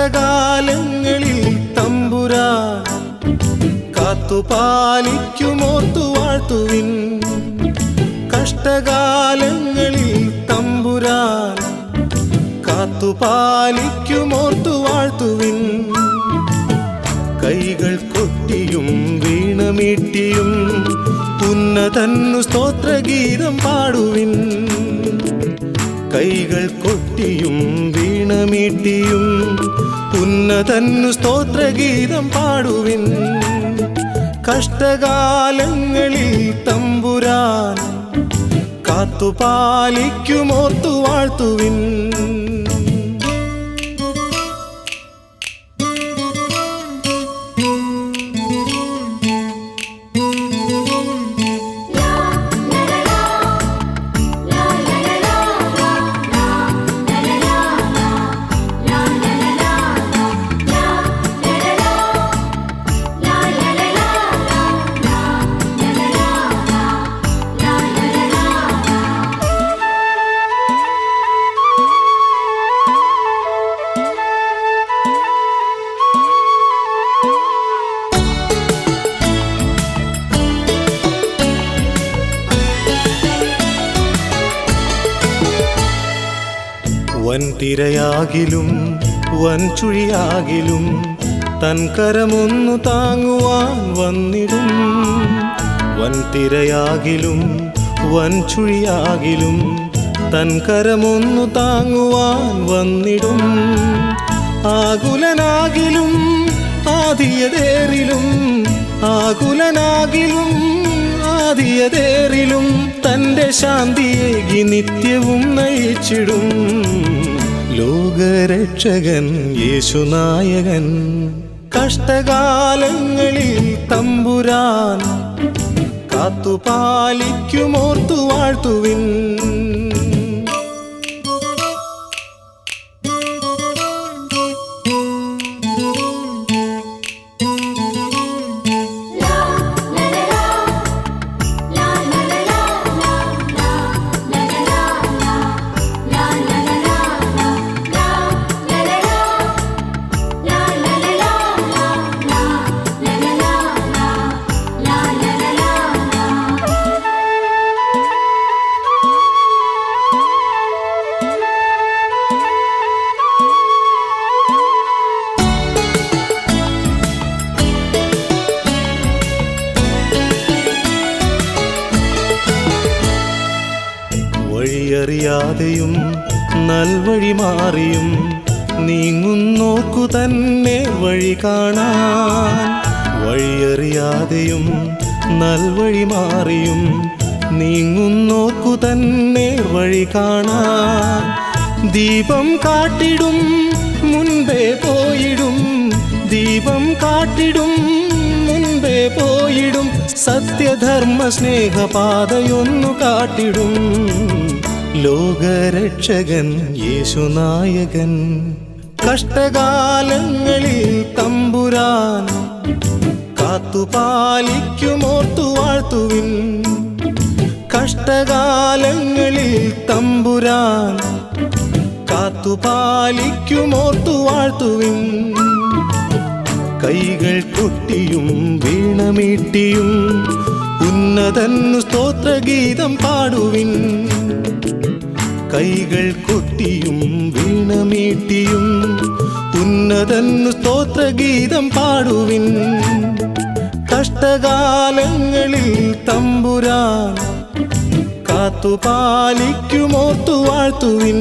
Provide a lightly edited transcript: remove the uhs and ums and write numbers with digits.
കഷ്ടകാലങ്ങളിൽ തമ്പുരാൻ കാത്തുപാലിക്കുമോർത്തു വാഴ്ത്തുവിൻ. കഷ്ടകാലങ്ങളിൽ തമ്പുരാൻ കാത്തുപാലിക്കുമോർത്തു വാഴ്ത്തുവിൻ. കൈകൾ കൊട്ടിയും വീണമീട്ടിയും ഉന്നതന്നു സ്തോത്രഗീതം പാടുവിൻ. കൈകൾ കൊട്ടിയും വീണമീട്ടിയും ഉന്നതന്നു സ്തോത്രഗീതം പാടുവിൻ. കഷ്ടകാലങ്ങളിൽ തമ്പുരാൻ കാത്തുപാലിക്കുമോർത്തു വാഴ്ത്തുവിൻ. വൻതിരയാകിലും വൻചുഴിയാകിലും തൻ കരമൊന്നു താങ്ങുവാൻ വന്നിടും. വൻതിരയാകിലും വൻചുഴിയാകിലും തൻ കരമൊന്നു താങ്ങുവാൻ വന്നിടും. ആകുലനാകിലും ആദിയതേറിലും ആകുലനാകിലും ആദിയതേറിലും തൻ്റെ ശാന്തിയേകി നിത്യവും നയിച്ചിടും. ലോകരക്ഷകൻ യേശുനായകൻ. കഷ്ടകാലങ്ങളിൽ തമ്പുരാൻ കാത്തുപാലിക്കുമോർത്തു വാഴ്ത്തുവിൻ. വഴിയറിയാതെയും നൽവഴി മാറിയും നീങ്ങുന്നോർക്കു തന്നെ വഴി കാണാൻ. വഴിയറിയാതെയും നൽവഴി മാറിയും നീങ്ങുന്നോർക്കു തന്നെ വഴി കാണാൻ. ദീപം കാട്ടിടും മുൻപേ പോയിടും ദീപം കാട്ടിടും മുൻപേ പോയിടും. സത്യധർമ്മ സ്നേഹപാതയൊന്നു കാട്ടിടും. ലോകരക്ഷകൻ യേശുനായകൻ. കഷ്ടകാലങ്ങളിൽ തമ്പുരാൻ കാത്തുപാലിക്കുമോർത്തു വാഴ്ത്തുവിൻ. കഷ്ടകാലങ്ങളിൽ തമ്പുരാൻ കാത്തുപാലിക്കുമോർത്തു വാഴ്ത്തുവിൻ. കൈകൾ കൊട്ടിയും വീണമീട്ടിയും ഉന്നതന്നു സ്തോത്രഗീതം പാടുവിൻ. കൈകൾ കൊട്ടിയും വീണമീട്ടിയും ഉന്നതന്നു സ്തോത്രഗീതം പാടുവിൻ. കഷ്ടകാലങ്ങളിൽ തമ്പുരാൻ കാത്തുപാലിക്കുമോർത്തു വാഴ്ത്തുവിൻ.